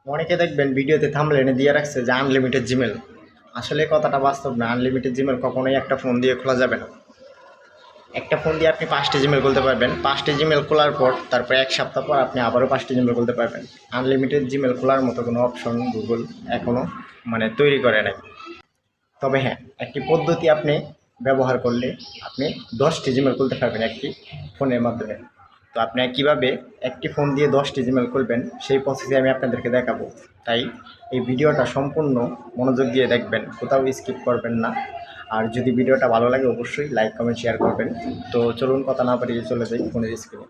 অনেকে দেখবেন ভিডিওতে থাম্বনেলে দিয়ে রাখছে যে আনলিমিটেড জিমেল। আসলে কথাটা বাস্তব না। আনলিমিটেড জিমেল কখনোই একটা ফোন দিয়ে খোলা যাবে না। একটা ফোন দিয়ে আপনি 5টি জিমেল খুলতে পারবেন। 5টি জিমেল খোলার পর তারপর 1 সপ্তাহ পর আপনি আবারও 5টি জিমেল খুলতে পারবেন। আনলিমিটেড জিমেল খোলার মতো কোনো অপশন গুগল এখনও তৈরি করে নাই। তবে হ্যাঁ, একটি পদ্ধতি আপনি ব্যবহার করলে আপনি 10টি জিমেল খুলতে পারবেন একটি ফোনের মাধ্যমে। তো আপনি কীভাবে একটি ফোন দিয়ে 10টি জিমেল খুলবেন সেই প্রসেসে আমি আপনাদেরকে দেখাবো। তাই এই ভিডিওটা সম্পূর্ণ মনোযোগ দিয়ে দেখবেন, কোথাও স্কিপ করবেন না। আর যদি ভিডিওটা ভালো লাগে অবশ্যই লাইক কমেন্ট শেয়ার করবেন। তো চলুন কথা না বাড়িয়ে চলে যাই ফোনের স্ক্রিনে।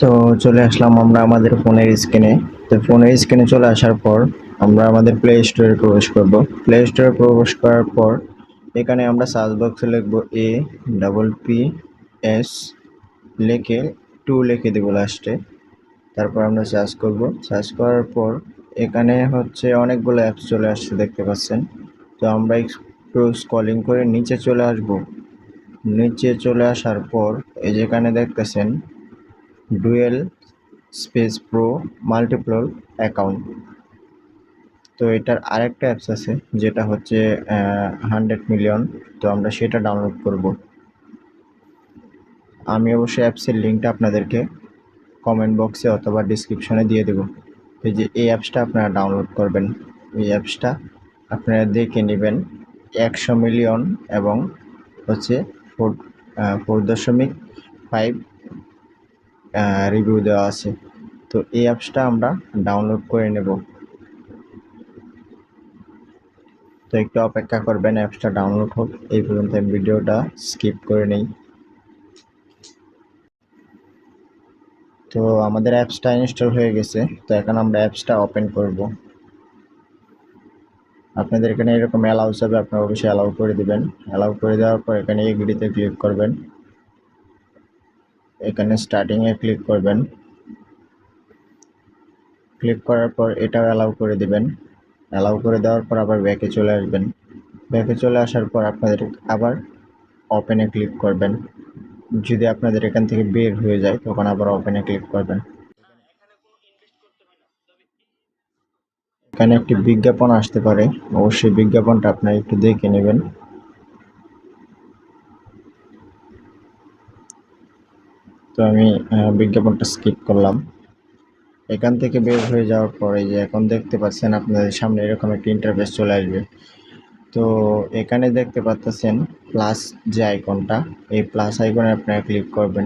তো চলে আসলাম আমরা আমাদের ফোনের স্ক্রিনে। তো ফোনের স্ক্রিনে চলে আসার পর আমরা আমাদের প্লে স্টোরে প্রবেশ করব। প্লে স্টোরে প্রবেশ করার পর এখানে আমরা সার্চ বক্সে লিখব APPS লিখে 2 লিখে দেবো লাস্টে। তারপর আমরা সার্চ করব। সার্চ করার পর এখানে হচ্ছে অনেকগুলো অ্যাপস চলে আসছে, দেখতে পাচ্ছেন। তো আমরা একটু স্ক্রলিং করে নিচে চলে আসব। নিচে চলে আসার পর এই যেখানে দেখতেছেন dual space pro multiple account. তো এটার আরেকটা অ্যাপস আছে যেটা হচ্ছে 100 মিলিয়ন। তো আমরা সেটা ডাউনলোড করব। আমি অবশ্যই অ্যাপসের লিঙ্কটা আপনাদেরকে কমেন্ট বক্সে অথবা ডিসক্রিপশনে দিয়ে দেবো। এই অ্যাপসটা আপনারা ডাউনলোড করবেন। এই অ্যাপসটা আপনারা দেখে নেবেন। 100 মিলিয়ন এবং হচ্ছে 4.5 রিভিউ দেওয়া আছে। তো এই অ্যাপসটা আমরা ডাউনলোড করে নেব। তো একটু অপেক্ষা করবেন, অ্যাপসটা ডাউনলোড হোক। এই পর্যন্ত আমি ভিডিওটা স্কিপ করে নেই। তো আমাদের অ্যাপসটা ইনস্টল হয়ে গেছে। তো এখন আমরা অ্যাপসটা ওপেন করব। আপনাদের এখানে এরকম অ্যালাউ যাবে, আপনারা অবশ্যই অ্যালাউ করে দিবেন। অ্যালাউ করে দেওয়ার পর এখানে এগ্রিতে ক্লিক করবেন। এখানে স্টার্টিংয়ে ক্লিক করবেন। ক্লিক করার পর এটাও অ্যালাউ করে দিবেন। অ্যালাউ করে দেওয়ার পর আবার ব্যাকে চলে আসবেন। ব্যাকে চলে আসার পর আপনাদের আবার ওপেনে ক্লিক করবেন। যদি আপনাদের এখান থেকে বের হয়ে যায় তখন আবার ওপেনে ক্লিক করবেন। এখানে একটি বিজ্ঞাপন আসতে পারে, অবশ্যই বিজ্ঞাপনটা আপনারা একটু দেখে নেবেন। তো আমি বিজ্ঞাপনটা স্কিপ করলাম। এখান থেকে বের হয়ে যাওয়ার পরে যে এখন দেখতে পাচ্ছেন আপনাদের সামনে এরকম একটা ইন্টারফেস চলে আসবে। তো এখানে দেখতে পাচ্ছেন প্লাস যে আইকনটা, এই প্লাস আইকনে আপনারা ক্লিক করবেন।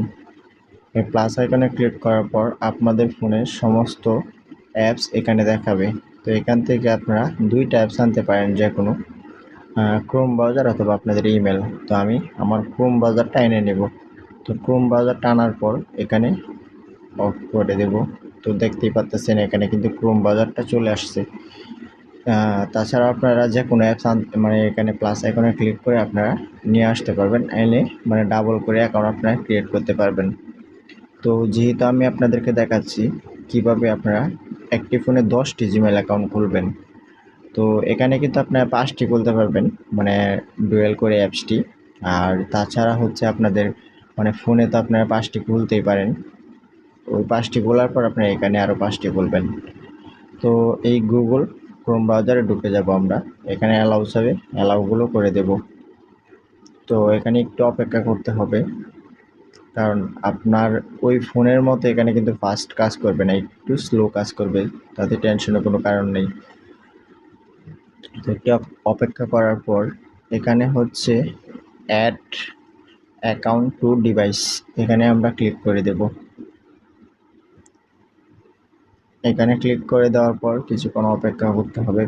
এই প্লাস আইকনে ক্লিক করার পর আপনাদের ফোনের সমস্ত অ্যাপস এখানে দেখাবে। তো এখান থেকে আপনারা 2টা অ্যাপস আনতে পারেন, যে কোনো ক্রোম ব্রাউজার অথবা আপনাদের ইমেল। তো আমি আমার ক্রোম ব্রাউজারটা এনে নেব। তো ক্রোম ব্রাউজারটা আনার পর এখানে অফ করে দেব। তো দেখতেই পাচ্ছেন এখানে কিন্তু ক্রোম ব্রাউজারটা চলে আসছে। তাছাড়া আপনারা যে কোনো অ্যাপস এখানে প্লাস আইকনে ক্লিক করে আপনারা নিয়ে আসতে পারবেন, এনে ডাবল করে অ্যাকাউন্ট আপনারা ক্রিয়েট করতে পারবেন। তো যেহেতু আমি আপনাদেরকে দেখাচ্ছি কিভাবে আপনারা একটি ফোনে 10টি জিমেল অ্যাকাউন্ট খুলবেন। তো এখানে কিন্তু আপনারা 5টি খুলতে পারবেন, ডুয়েল করে অ্যাপসটি। আর তাছাড়া হচ্ছে আপনাদের ফোনে তো আপনারা 5টি খুলতেই পারেন। ওই 5টি খোলার পর আপনারা এখানে আরও 5টি খুলবেন। তো এই গুগল ক্রোম ব্রাউজারে ঢুকে যাব আমরা। এখানে অ্যালাউ চাবে, অ্যালাউগুলো করে দেব। তো এখানে একটু অপেক্ষা করতে হবে, কারণ আপনার ওই ফোনের মতো এখানে কিন্তু ফাস্ট কাজ করবে না, একটু স্লো কাজ করবে। তাতে টেনশনের কোনো কারণ নেই। তো একটু অপেক্ষা করার পর এখানে হচ্ছে অ্যাড অ্যাকাউন্ট টু ডিভাইস, এখানে আমরা ক্লিক করে দেব। এখানে ক্লিক করে দেওয়ার পর কিছুক্ষণ অপেক্ষা করতে হবে।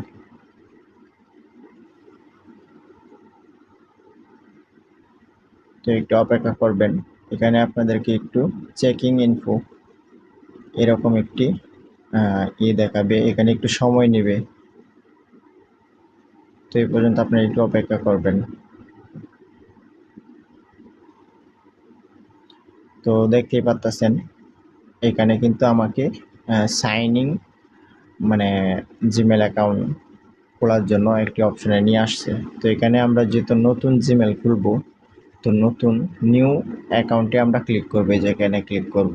তো একটু অপেক্ষা করবেন। এখানে আপনাদেরকে একটু চেকিং ইনফো এরকম একটি দেখাবে, এখানে একটু সময় নেবে। তো এই পর্যন্ত আপনারা একটু অপেক্ষা করবেন। তো দেখতেই পাচ্ছেন এখানে কিন্তু আমাকে সাইনিং জিমেল অ্যাকাউন্ট খোলার জন্য একটি অপশনে নিয়ে আসছে। তো এখানে আমরা যেহেতু নতুন জিমেল খুলব, তো নতুন নিউ অ্যাকাউন্টে আমরা ক্লিক করব, যেখানে ক্লিক করব।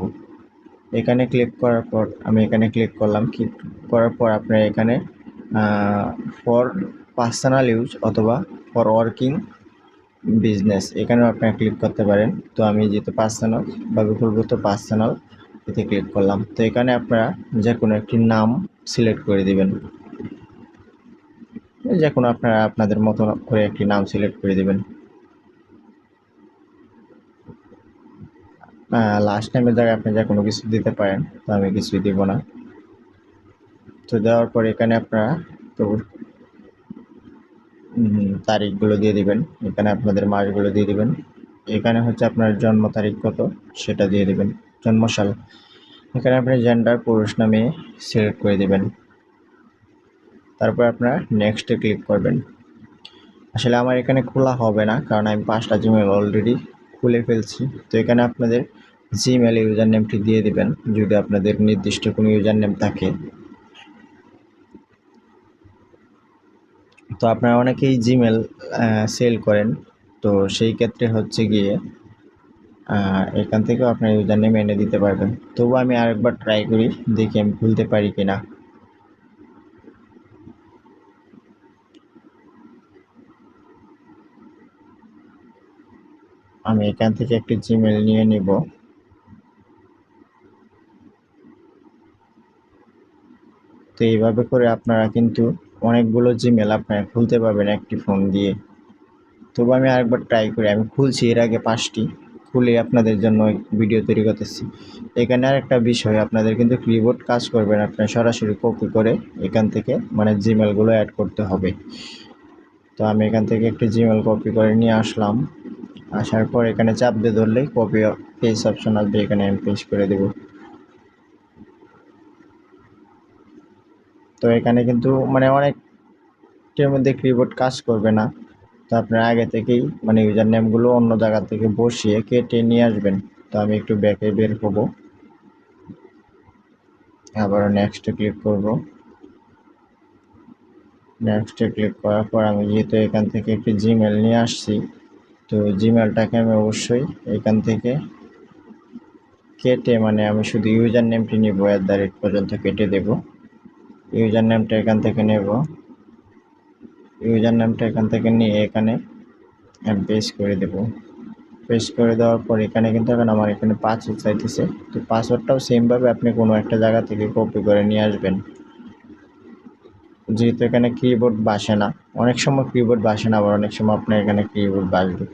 এখানে ক্লিক করার পর আমি এখানে ক্লিক করলাম। ক্লিক করার পর আপনার এখানে ফর পার্সোনাল ইউজ অথবা ফর ওয়ার্কিং বিজনেস এখানেও আপনারা ক্লিক করতে পারেন। তো আমি যেহেতু পার্সোনাল ভাবে খুলব, তো পার্সোনাল এতে ক্লিক করলাম। তো এখানে আপনারা যে কোনো একটি নাম সিলেক্ট করে দিবেন, যে কোনো আপনারা আপনাদের মতো করে একটি নাম সিলেক্ট করে দিবেন। লাস্ট টাইমের জায়গায় আপনি যে কোনো কিছু দিতে পারেন, তো আমি কিছুই দিব না। তো দেওয়ার পর এখানে আপনারা তো তারিখগুলো দিয়ে দিবেন, এখানে আপনাদের মাসগুলো দিয়ে দিবেন, এখানে হচ্ছে আপনার জন্ম তারিখ কত সেটা দিয়ে দিবেন, জন্মসাল। এখানে আপনি জেন্ডার পুরুষ না মেয়ে সিলেক্ট করে দিবেন। তারপর আপনারা নেক্সটে ক্লিক করবেন। আসলে আমার এখানে খোলা হবে না, কারণ আমি 5টা জিমেল অলরেডি খুলে ফেলছি। তো এখানে আপনাদের জিমেল ইউজার নেমটি দিয়ে দিবেন, যদি আপনাদের নির্দিষ্ট কোনো ইউজার নেম থাকে। তো আপনারা অনেকেই জিমেল সেল করেন, তো সেই ক্ষেত্রে হচ্ছে গিয়ে এখান থেকেও আপনার ইউজার নেম এনে দিতে পারবেন। তবুও আমি আরেকবার ট্রাই করি, দেখি আমি খুলতে পারি কিনা। আমি এখান থেকে একটি জিমেল নিয়ে নিব। তো এইভাবে করে আপনারা কিন্তু অনেকগুলো জিমেল আপনারা খুলতে পারবেন একটি ফোন দিয়ে। তবু আমি আরেকবার ট্রাই করি, আমি খুলছি এর আগে 5টি, খুলে আপনাদের জন্য ভিডিও তৈরি করতেছি। এখানে আর একটা বিষয়, আপনাদের কিন্তু কিবোর্ড কাজ করবে না, আপনার সরাসরি কপি করে এখান থেকে মানে জিমেলগুলো অ্যাড করতে হবে। তো আমি এখান থেকে একটি জিমেল কপি করে নিয়ে আসলাম। আসার পর এখানে চাপ দিয়ে ধরলেই কপি পেজ অপশন আসবে, এখানে আমি পেস্ট করে দেব। তো এখানে কিন্তু মানে অনেকটার মধ্যে কিবোর্ড কাজ করবে না। তো আপনারা আগে থেকেই মানে ইউজার নেমগুলো অন্য জায়গা থেকে বসিয়ে কেটে নিয়ে আসবেন। তো আমি একটু ব্যাকে বের হব, আবার নেক্সটে ক্লিক করব। নেক্সটে ক্লিক করার পর আমি যেহেতু এখান থেকে একটি জিমেল নিয়ে আসছি, তো জিমেলটাকে আমি অবশ্যই এখান থেকে কেটে মানে আমি শুধু ইউজার নেমটি নিব, পর্যন্ত কেটে দেব। ইউজার নেমটা এখান থেকে নেব, ইউজার নেমটা এখান থেকে নিয়ে এখানে পেস্ট করে দেব। পেস্ট করে দেওয়ার পর এখানে কিন্তু এখন আমার এখানে পাসওয়ার্ড চাইতেছে। তো পাসওয়ার্ডটাও সেমভাবে আপনি কোনো একটা জায়গা থেকে কপি করে নিয়ে আসবেন। যেহেতু এখানে কিবোর্ড বাসে না, অনেক সময় কিবোর্ড বাসে না, আবার অনেক সময় আপনার এখানে কিবোর্ড বাসবে।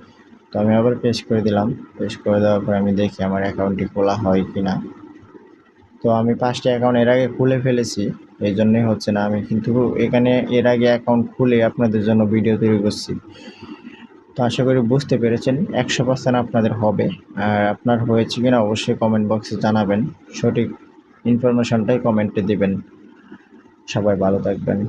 তো আমি আবার পেস্ট করে দিলাম। পেস্ট করে দেওয়ার পর আমি দেখি আমার অ্যাকাউন্টটি খোলা হয় কি না। তো আমি 5টা অ্যাকাউন্ট এর আগে খুলে ফেলেছি, এই জন্যই হচ্ছে না। আমি কিন্তু এখানে এর আগে অ্যাকাউন্ট খুলে আপনাদের জন্য ভিডিও তৈরি করছি। তো আশা করি বুঝতে পেরেছেন, 100% আপনাদের হবে। আর আপনার হয়েছে কিনা অবশ্যই কমেন্ট বক্সে জানাবেন, সঠিক ইনফরমেশনটাই কমেন্টে দিবেন। সবাই ভালো থাকবেন।